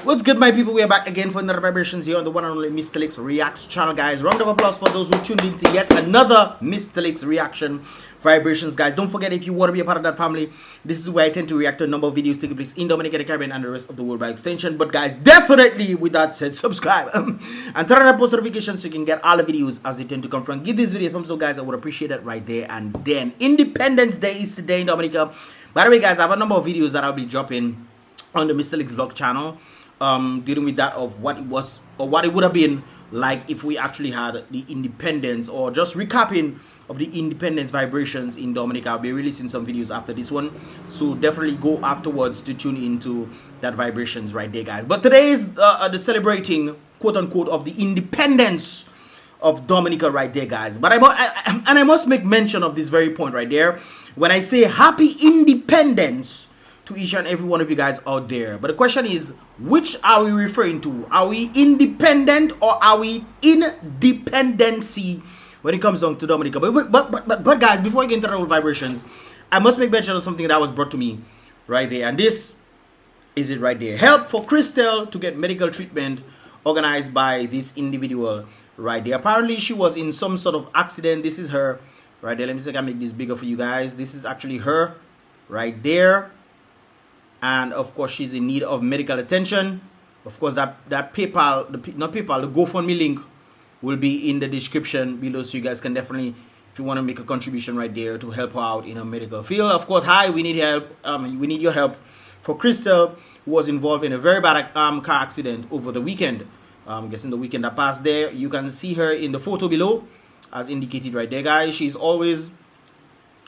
What's good, my people? We are back again for another vibrations here on the one and only Mystelics Reacts channel, guys. Round of applause for those who tuned in to yet another Mystelics reaction vibrations, guys. Don't forget, if you want to be a part of that family, this is where I tend to react to a number of videos taking place in Dominica, the Caribbean, and the rest of the world by extension. But guys, definitely, with that said, subscribe and turn on the post notifications so you can get all the videos as they tend to come from. Give this video a thumbs up, guys. I would appreciate it right there. And then Independence Day is today in Dominica. By the way, guys, I have a number of videos that I'll be dropping on the Mystelics vlog channel, dealing with that of what it was or what it would have been like if we actually had the independence, or just recapping of the independence vibrations in Dominica. I'll be releasing some videos after this one, so definitely go afterwards to tune into that vibrations right there, guys. But today is the celebrating, quote unquote, of the independence of Dominica right there, guys. But I must make mention of this very point right there when I say happy independence to each and every one of you guys out there. But the question is, which are we referring to? Are we independent or are we in dependency when it comes down to Dominica? But guys, before I get into the whole vibrations, I must make mention of something that was brought to me right there. And this is it right there. Help for Crystal to get medical treatment organized by this individual right there. Apparently she was in some sort of accident. This is her right there. Let me see if I can make this bigger for you guys. This is actually her right there. And of course, she's in need of medical attention. Of course, that PayPal, the GoFundMe link will be in the description below, so you guys can definitely, if you want to make a contribution right there to help her out in a medical field. Of course, hi, we need help. We need your help for Crystal, who was involved in a very bad car accident over the weekend. I'm guessing the weekend that passed there. You can see her in the photo below, as indicated right there, guys. She's always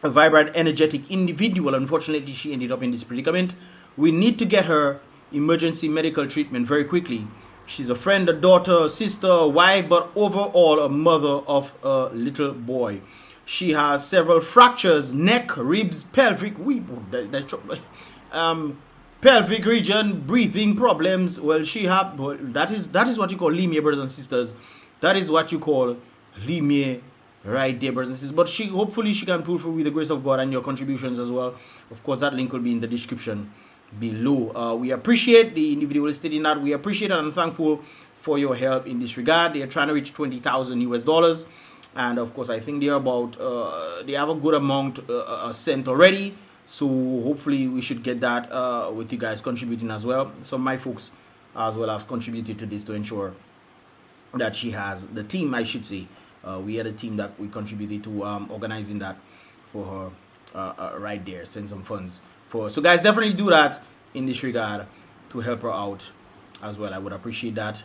a vibrant, energetic individual. Unfortunately, she ended up in this predicament. We need to get her emergency medical treatment very quickly. She's a friend, a daughter, a sister, a wife, but overall a mother of a little boy. She has several fractures: neck, ribs, pelvic pelvic region, breathing problems. Well, that is what you call limia, brothers and sisters. That is what you call limia right there, brothers and sisters. But hopefully she can pull through with the grace of God and your contributions as well. Of course, that link will be in the description below. We appreciate the individual stating that. We appreciate and I'm thankful for your help in this regard. They are trying to reach $20,000 US, and of course I think they are about they have a good amount sent already, so hopefully we should get that with you guys contributing as well. So my folks as well have contributed to this to ensure that she has the team, I should say. We had a team that we contributed to organizing that for her right there. Send some funds for her. So guys, definitely do that in this regard to help her out as well. I would appreciate that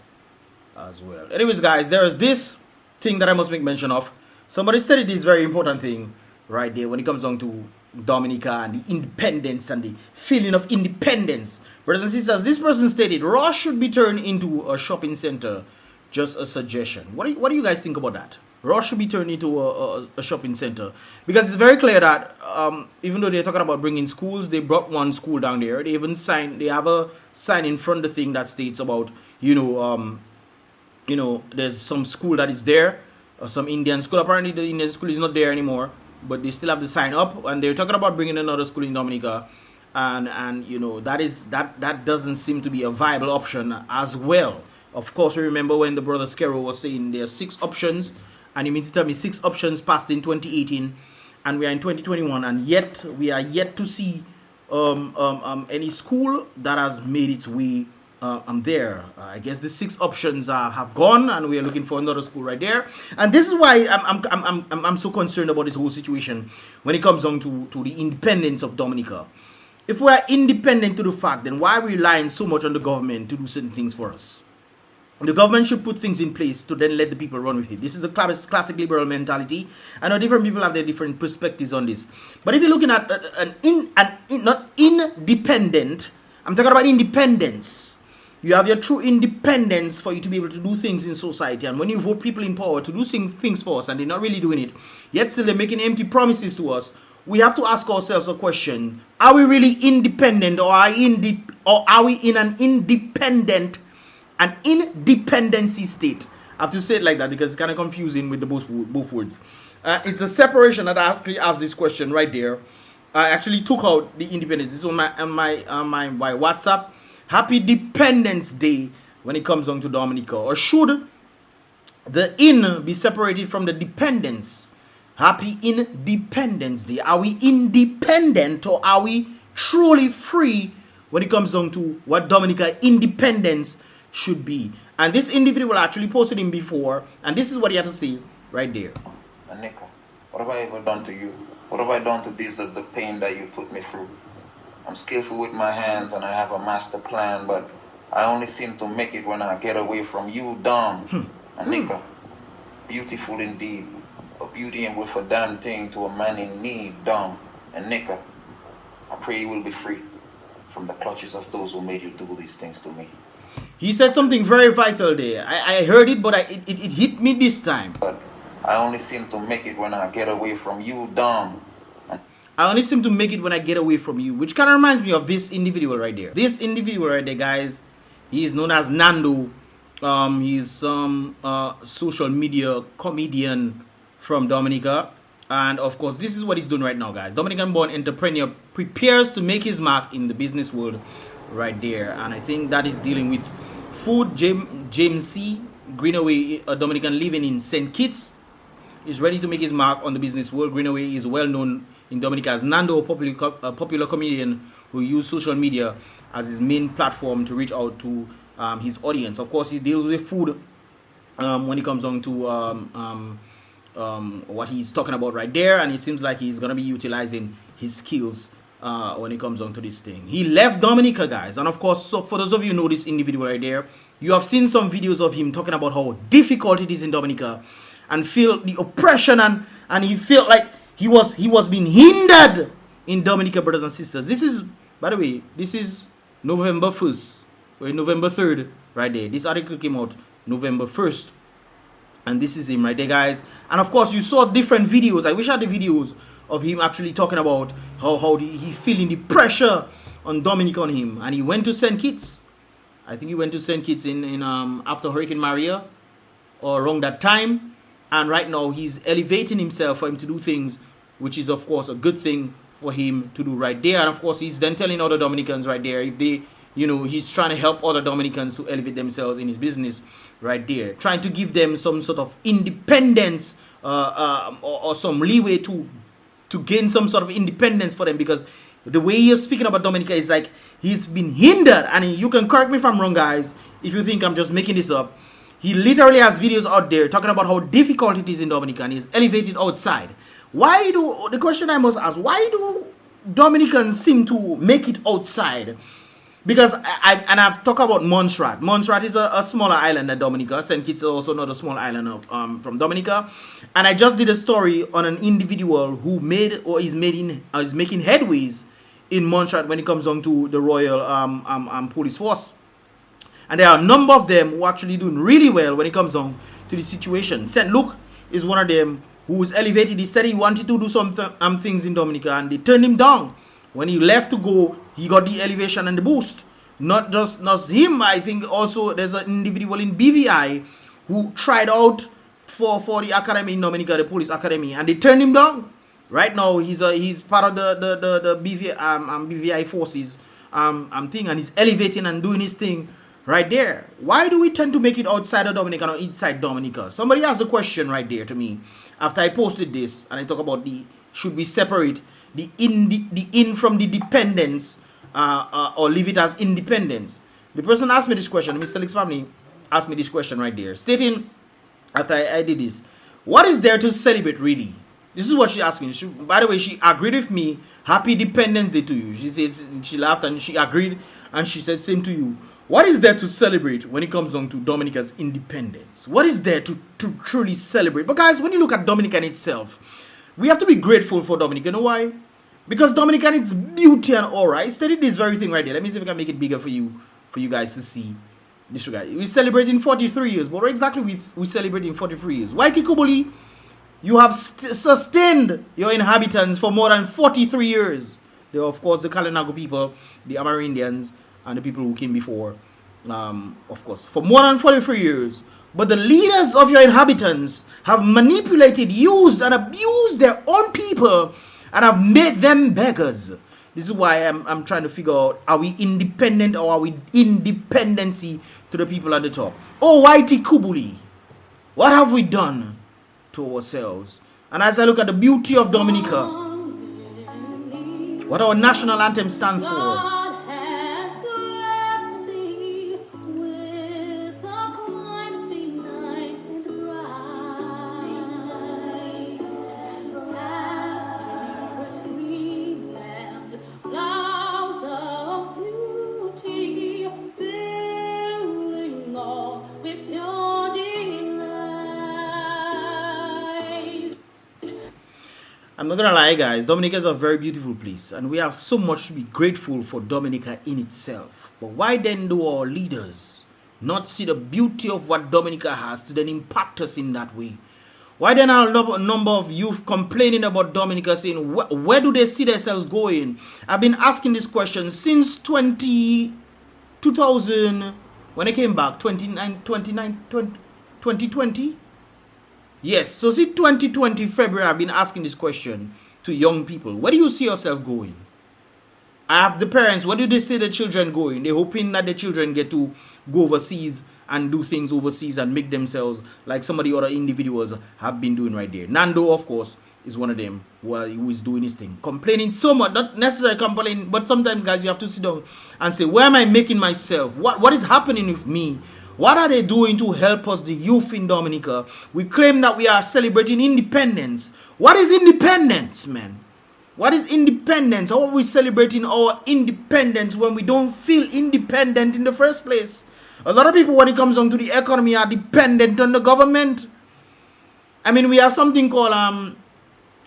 as well. Anyways, guys, there is this thing that I must make mention of. Somebody stated this very important thing right there when it comes down to Dominica and the independence and the feeling of independence. Brothers and sisters, this person stated Ross should be turned into a shopping center. Just a suggestion. What do you guys think about that? Ross should be turned into a shopping center, because it's very clear that even though they're talking about bringing schools, they brought one school down there. They even they have a sign in front of the thing that states about there's some school that is there, some Indian school. Apparently the Indian school is not there anymore, but they still have the sign up, and they're talking about bringing another school in Dominica, and that doesn't seem to be a viable option as well. Of course, we remember when the brother Skero was saying there are 6 options, and you mean to tell me 6 options passed in 2018, and we are in 2021, and yet we are yet to see any school that has made its way there. I guess the 6 options have gone, and we are looking for another school right there. And this is why I'm so concerned about this whole situation when it comes down to the independence of Dominica. If we are independent to the fact, then why are we relying so much on the government to do certain things for us? The government should put things in place to then let the people run with it. This is a classic liberal mentality. I know different people have their different perspectives on this. But if you're looking at not independent, I'm talking about independence. You have your true independence for you to be able to do things in society. And when you vote people in power to do things for us and they're not really doing it, yet still they're making empty promises to us, we have to ask ourselves a question. Are we really independent, or are we in an independency state? I have to say it like that because it's kind of confusing with the both words. It's a separation that I actually asked this question right there. I actually took out the independence. This is on my WhatsApp. Happy Dependence Day when it comes down to Dominica? Or should the in be separated from the dependence? Happy Independence Day. Are we independent or are we truly free when it comes down to what Dominica independence should be? And this individual actually posted him before, and this is what he had to say right there. Dominica, what have I ever done to you? What have I done to deserve the pain that you put me through? I'm skillful with my hands and I have a master plan, but I only seem to make it when I get away from you, Dom. Dominica, beautiful indeed. A beauty and worth a damn thing to a man in need, Dom. And Nika, I pray you will be free from the clutches of those who made you do these things to me. He said something very vital there. I heard it, but it hit me this time. But I only seem to make it when I get away from you, Dom. I only seem to make it when I get away from you, which kind of reminds me of this individual right there. This individual right there, guys, he is known as Nando. He's some social media comedian from Dominica, and of course this is what he's doing right now, guys. Dominican born entrepreneur prepares to make his mark in the business world right there, and I think that is dealing with food. James C. Greenaway, a Dominican living in St. Kitts, is ready to make his mark on the business world. Greenaway is well known in Dominica as Nando, a popular comedian who used social media as his main platform to reach out to his audience. Of course, he deals with food when it comes on to what he's talking about right there, and it seems like he's gonna be utilizing his skills when it comes on to this thing. He left Dominica, guys, and of course, so for those of you who know this individual right there, you have seen some videos of him talking about how difficult it is in Dominica and feel the oppression, and he felt like he was being hindered in Dominica, brothers and sisters. This is, by the way, this is November 1st or November 3rd right there. This article came out November 1st. And this is him right there, guys. And of course, you saw different videos. I wish I had the videos of him actually talking about how he feeling the pressure on Dominica on him. And he went to St. Kitts. I think he went to St. Kitts in after Hurricane Maria or around that time. And right now, he's elevating himself for him to do things, which is, of course, a good thing for him to do right there. And of course, he's then telling other Dominicans right there, if they, you know, he's trying to help other Dominicans to elevate themselves in his business right there, trying to give them some sort of independence or some leeway to gain some sort of independence for them, because the way he is speaking about Dominica is like he's been hindered. And you can correct me if I'm wrong, guys, if you think I'm just making this up. He literally has videos out there talking about how difficult it is in Dominica, and he's elevated outside. The question I must ask, why do Dominicans seem to make it outside? Because I've talked about Montserrat. Montserrat is a smaller island than Dominica. St. Kitts is also another small island from Dominica. And I just did a story on an individual who made or is making headways in Montserrat when it comes on to the Royal Police Force. And there are a number of them who are actually doing really well when it comes on to the situation. St. Luke is one of them who is elevated. He said he wanted to do some things in Dominica, and they turned him down. When he left to go, he got the elevation and the boost. Not just him. I think also there's an individual in BVI who tried out for the academy in Dominica, the police academy, and they turned him down. Right now, he's part of the BVI forces thing, and he's elevating and doing his thing right there. Why do we tend to make it outside of Dominica or inside Dominica? Somebody asked a question right there to me after I posted this, and I talk about should we separate the in from the dependence or leave it as independence? The person asked me this question, Mystelics family asked me this question right there, stating, after I did this, what is there to celebrate really? This is what she asking. By the way, she agreed with me. Happy Dependence Day to you. She says, she laughed and she agreed, and she said same to you. What is there to celebrate when it comes down to Dominica's independence? What is there to truly celebrate? But guys, when you look at Dominica in itself, we have to be grateful for Dominica. You know why? Because Dominica and its beauty and aura. I studied this very thing right there. Let me see if I can make it bigger for you guys to see. This guy. We're celebrating 43 years. But what exactly we celebrating 43 years? Why Kikubuli? You have sustained your inhabitants for more than 43 years. There are, of course, the Kalinago people, the Amerindians, and the people who came before, of course, for more than 43 years. But the leaders of your inhabitants have manipulated, used, and abused their own people and have made them beggars. This is why I'm trying to figure out, are we independent or are we independency to the people at the top? Oh, Whitey Kubuli, what have we done to ourselves? And as I look at the beauty of Dominica, what our national anthem stands for, I'm not gonna lie, guys, Dominica is a very beautiful place, and we have so much to be grateful for Dominica in itself. But why then do our leaders not see the beauty of what Dominica has to then impact us in that way? Why then are a number of youth complaining about Dominica, saying, where do they see themselves going? I've been asking this question since 2000, when I came back, 2020? Yes, so see 2020 February, I've been asking this question to young people. Where do you see yourself going? I have the parents, where do they see the children going? They're hoping that the children get to go overseas and do things overseas and make themselves like some of the other individuals have been doing right there. Nando, of course, is one of them who is doing his thing. Complaining so much, not necessarily complaining, but sometimes, guys, you have to sit down and say, where am I making myself? What is happening with me? What are they doing to help us, the youth in Dominica? We claim that we are celebrating independence. What is independence, man? What is independence? How are we celebrating our independence when we don't feel independent in the first place? A lot of people, when it comes down to the economy, are dependent on the government. I mean, we have something called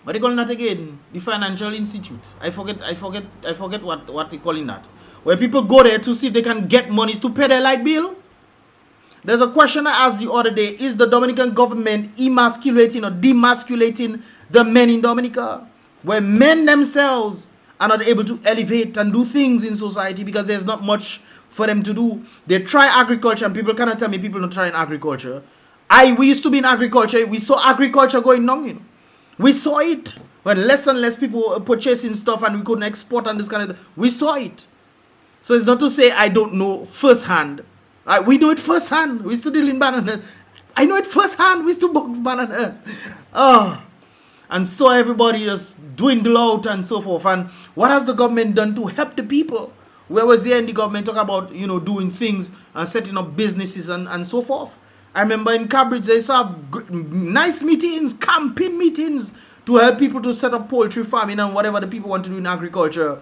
what they calling that again? The Financial Institute. I forget what they calling that. Where people go there to see if they can get monies to pay their light bill. There's a question I asked the other day. Is the Dominican government emasculating or demasculating the men in Dominica? Where men themselves are not able to elevate and do things in society because there's not much for them to do. They try agriculture, and people cannot tell me people not trying agriculture. We used to be in agriculture. We saw agriculture going down, you know. We saw it when less and less people were purchasing stuff and we couldn't export and this kind of thing. We saw it. So it's not to say I don't know firsthand. We know it firsthand. We used to deal in bananas. I know it firsthand. We used to box bananas. And so everybody just dwindle out and so forth. And what has the government done to help the people? Where was there in the government talking about, you know, doing things and setting up businesses and so forth? I remember in Cambridge, they used to have nice meetings, campaign meetings to help people to set up poultry farming and whatever the people want to do in agriculture.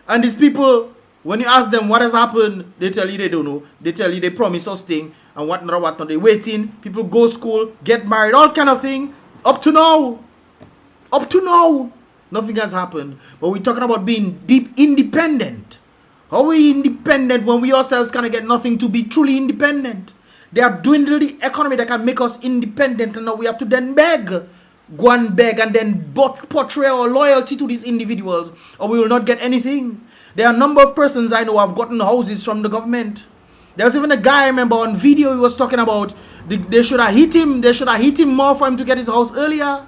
And these people, when you ask them what has happened, they tell you they don't know. They tell you they promise us thing and whatnot. They're waiting. People go to school, get married, all kind of thing. Up to now, nothing has happened. But we're talking about being deep independent. How are we independent when we ourselves kind of get nothing to be truly independent? They have dwindled the economy that can make us independent, and now we have to then beg. Go and beg and then portray our loyalty to these individuals, or we will not get anything. There are a number of persons I know who have gotten houses from the government. There was even a guy, I remember on video, he was talking about they should have hit him. They should have hit him more for him to get his house earlier.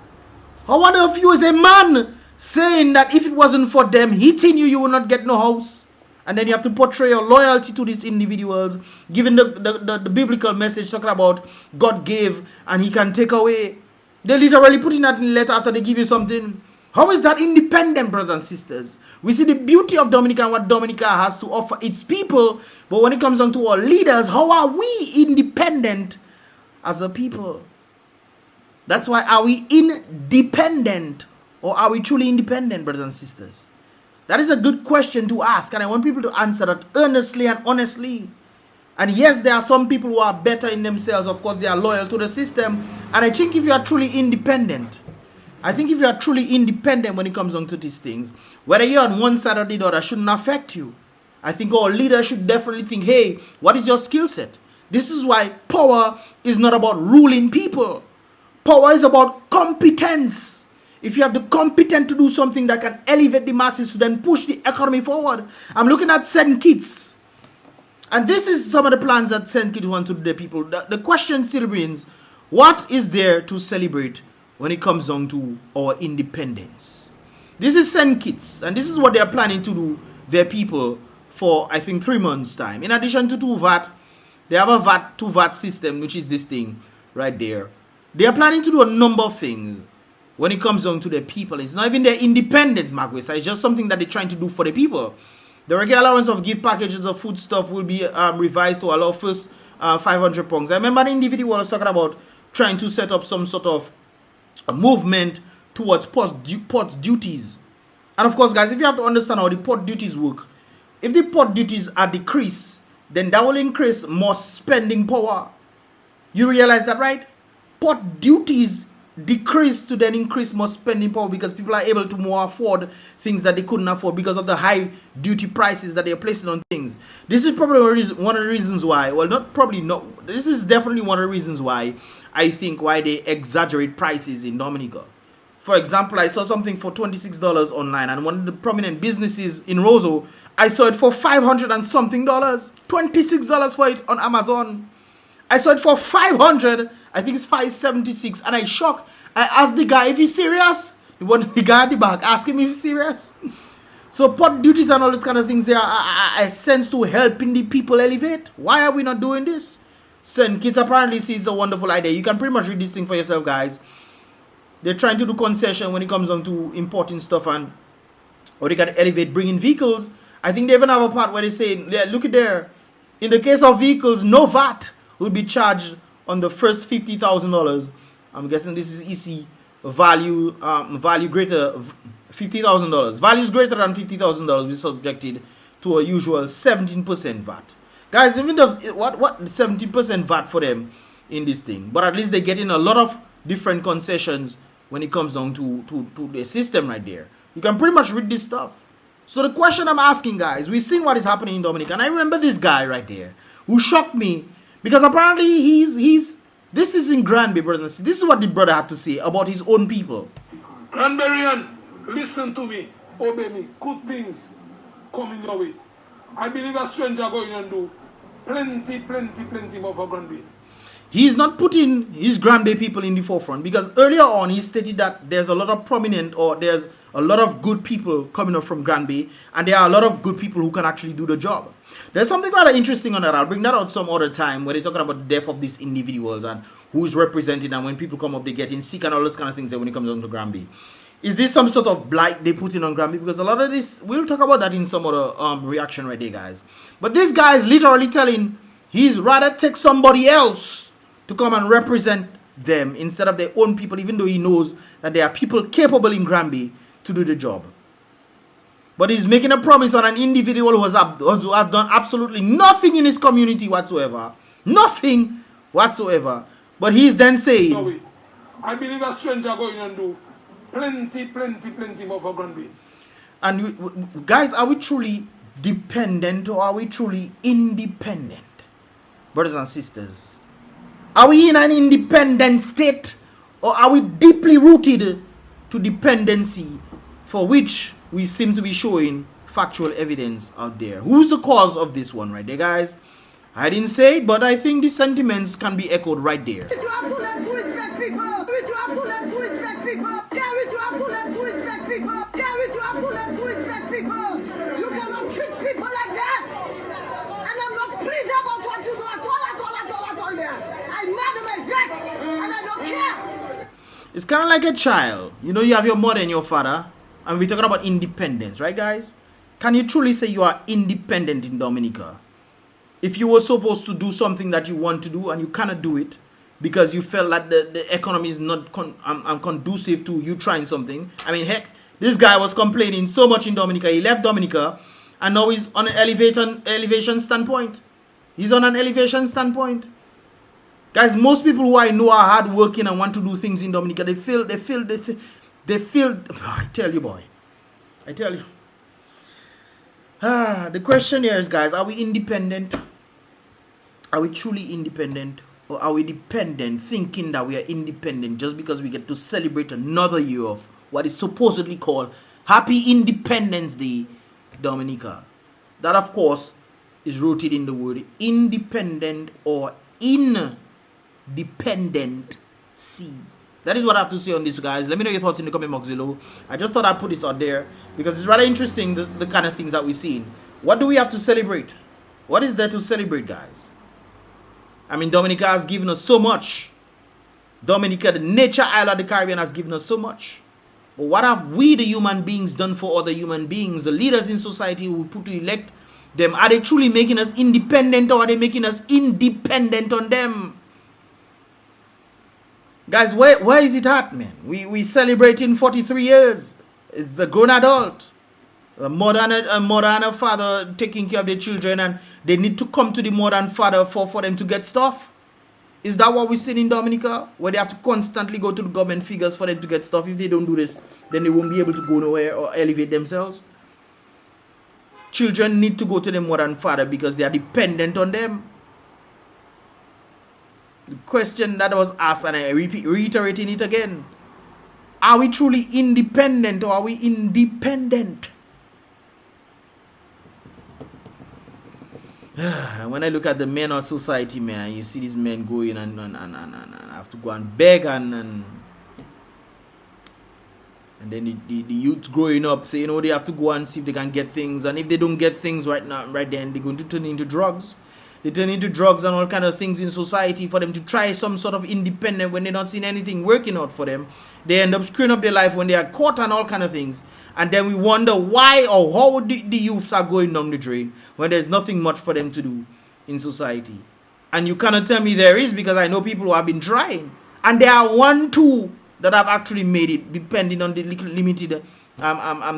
How one of you is a man saying that if it wasn't for them hitting you, you will not get no house? And then you have to portray your loyalty to these individuals, giving the biblical message talking about God gave and he can take away. They literally put in that in the letter after they give you something. How is that independent, brothers and sisters? We see the beauty of Dominica and what Dominica has to offer its people. But when it comes down to our leaders, how are we independent as a people? That's why, are we independent or are we truly independent, brothers and sisters? That is a good question to ask, and I want people to answer that earnestly and honestly. And yes, there are some people who are better in themselves. Of course, they are loyal to the system. And I think if you are truly independent, when it comes down to these things, whether you're on one side or the other shouldn't affect you. I think our leaders should definitely think, hey, what is your skill set? This is why power is not about ruling people. Power is about competence. If you have the competence to do something that can elevate the masses to then push the economy forward. I'm looking at St. Kitts. And this is some of the plans that St. Kitts want to do to the people. The question still remains, what is there to celebrate when it comes down to our independence? This is send kits, and this is what they are planning to do their people for, I think, 3 months time. In addition to 2 VAT, they have a VAT 2 VAT system, which is this thing right there. They are planning to do a number of things when it comes down to their people. It's not even their independence, Marquis. It's just something that they're trying to do for the people. The regular allowance of gift packages of food stuff will be revised to allow first 500 pounds. I remember the individual was talking about trying to set up some sort of a movement towards port duties. And of course, guys, if you have to understand how the port duties work, if the port duties are decreased, then that will increase more spending power. You realize that, right? Port duties decrease to then increase more spending power because people are able to more afford things that they couldn't afford because of the high duty prices that they are placing on things. This is probably one of the reasons why, well, not probably, not, this is definitely one of the reasons why I think why they exaggerate prices in Dominica. For example, I saw something for $26 online, and one of the prominent businesses in Roseau, I saw it for $500 and something dollars. $26 for it on Amazon. I saw it for $500. I think it's $576, and I shocked. I asked the guy if he's serious. The guy at the back asked him if he's serious. So port duties and all these kind of things, they are a sense to helping the people elevate. Why are we not doing this? Send kids apparently sees a wonderful idea. You can pretty much read this thing for yourself, guys. They're trying to do concession when it comes down to importing stuff, and or they can elevate bringing vehicles. I think they even have a part where they say, yeah, look at there. In the case of vehicles, no VAT will be charged on the first $50,000. I'm guessing this is EC value greater $50,000. Values greater than $50,000 will be subjected to a usual 17% VAT. Guys, even the what 17% VAT for them in this thing, but at least they're getting a lot of different concessions when it comes down to the system right there. You can pretty much read this stuff. So the question I'm asking, guys, we've seen what is happening in Dominica, and I remember this guy right there who shocked me because apparently this is in Granby, brothers and sisters. This is what the brother had to say about his own people. Granburian, listen to me, obey me. Good things coming your way. I believe a stranger going and do plenty more for Granby. He's not putting his Granby people in the forefront because earlier on he stated that there's a lot of prominent, or there's a lot of good people coming up from Granby, and there are a lot of good people who can actually do the job. There's something rather interesting on that. I'll bring that out some other time where they're talking about the death of these individuals and who's represented, and when people come up they get in sick and all those kind of things when it comes down to Granby. Is this some sort of blight they put in on Granby? Because a lot of this, we'll talk about that in some other reaction right there, guys. But this guy is literally telling he's rather take somebody else to come and represent them instead of their own people, even though he knows that there are people capable in Granby to do the job. But he's making a promise on an individual who has done absolutely nothing in his community whatsoever. Nothing whatsoever. But he's then saying, no, wait. I believe a stranger going and do plenty more for Granby. And guys, are we truly dependent or are we truly independent? Brothers and sisters, are we in an independent state, or are we deeply rooted to dependency, for which we seem to be showing factual evidence out there? Who's the cause of this one right there, guys? I didn't say it, but I think the sentiments can be echoed right there. You have to learn to respect people. You have to learn to respect people. You have to learn to respect people. You have to learn to respect people. You cannot treat people like that. And I'm not pleased about what you do at all there. I'm mad and I'm vexed, and I don't care. It's kind of like a child. You know, you have your mother and your father, and we're talking about independence, right, guys? Can you truly say you are independent in Dominica? If you were supposed to do something that you want to do and you cannot do it because you felt like the economy is not conducive to you trying something. I mean, heck, this guy was complaining so much in Dominica. He left Dominica and now he's on an elevation standpoint. He's on an elevation standpoint. Guys, most people who I know are hardworking and want to do things in Dominica, they feel, I tell you, boy. I tell you. The question here is, guys, are we independent? Are we truly independent? Or are we dependent, thinking that we are independent just because we get to celebrate another year of what is supposedly called Happy Independence Day, Dominica? That, of course, is rooted in the word independent or independency. That is what I have to say on this, guys. Let me know your thoughts in the comment box below. I just thought I'd put this out there because it's rather interesting, the kind of things that we're seeing. What do we have to celebrate? What is there to celebrate, guys? I mean, Dominica has given us so much. Dominica, the nature island of the Caribbean, has given us so much. But what have we, the human beings, done for other human beings? The leaders in society who we put to elect them, are they truly making us independent, or are they making us independent on them? Guys, where is it at, man? We celebrating 43 years. It's the grown adult. A modern father taking care of their children, and they need to come to the modern father for them to get stuff. Is that what we see in Dominica? Where they have to constantly go to the government figures for them to get stuff. If they don't do this, then they won't be able to go nowhere or elevate themselves. Children need to go to the modern father because they are dependent on them. The question that was asked, and I reiterating it again. Are we truly independent, or are we independent? When I look at the men of society, man, you see these men going and have to go and beg and then the youth growing up say, you know, they have to go and see if they can get things, and if they don't get things right then, they're going to turn into drugs. They turn into drugs and all kind of things in society for them to try some sort of independent. When they're not seeing anything working out for them, they end up screwing up their life when they are caught and all kind of things. And then we wonder why or how the youths are going down the drain when there's nothing much for them to do in society. And you cannot tell me there is, because I know people who have been trying. And there are 1-2 that have actually made it, depending on the limited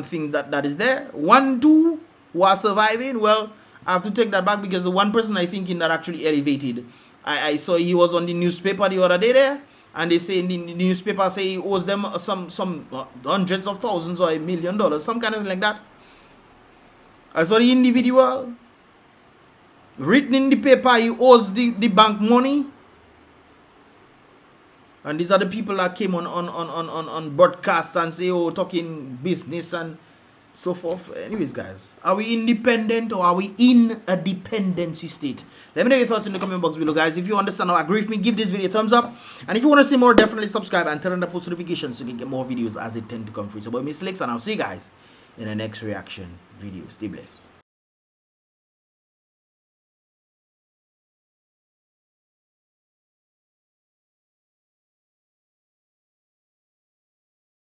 things that is there. 1-2 who are surviving. Well, I have to take that back, because the one person I think in that actually elevated, I saw he was on the newspaper the other day there, and they say in the newspaper say he owes them some hundreds of thousands or $1 million, some kind of like that. I saw the individual written in the paper he owes the bank money, and these are the people that came on broadcast and say, oh, talking business and so forth. Anyways, guys, are we independent, or are we in a dependency state? Let me know your thoughts in the comment box below, guys. If you understand or agree with me, give this video a thumbs up, and if you want to see more, definitely subscribe and turn on the post notifications so you can get more videos as they tend to come through. So, boy, Mystelics, and I'll see you guys in the next reaction video. Stay blessed.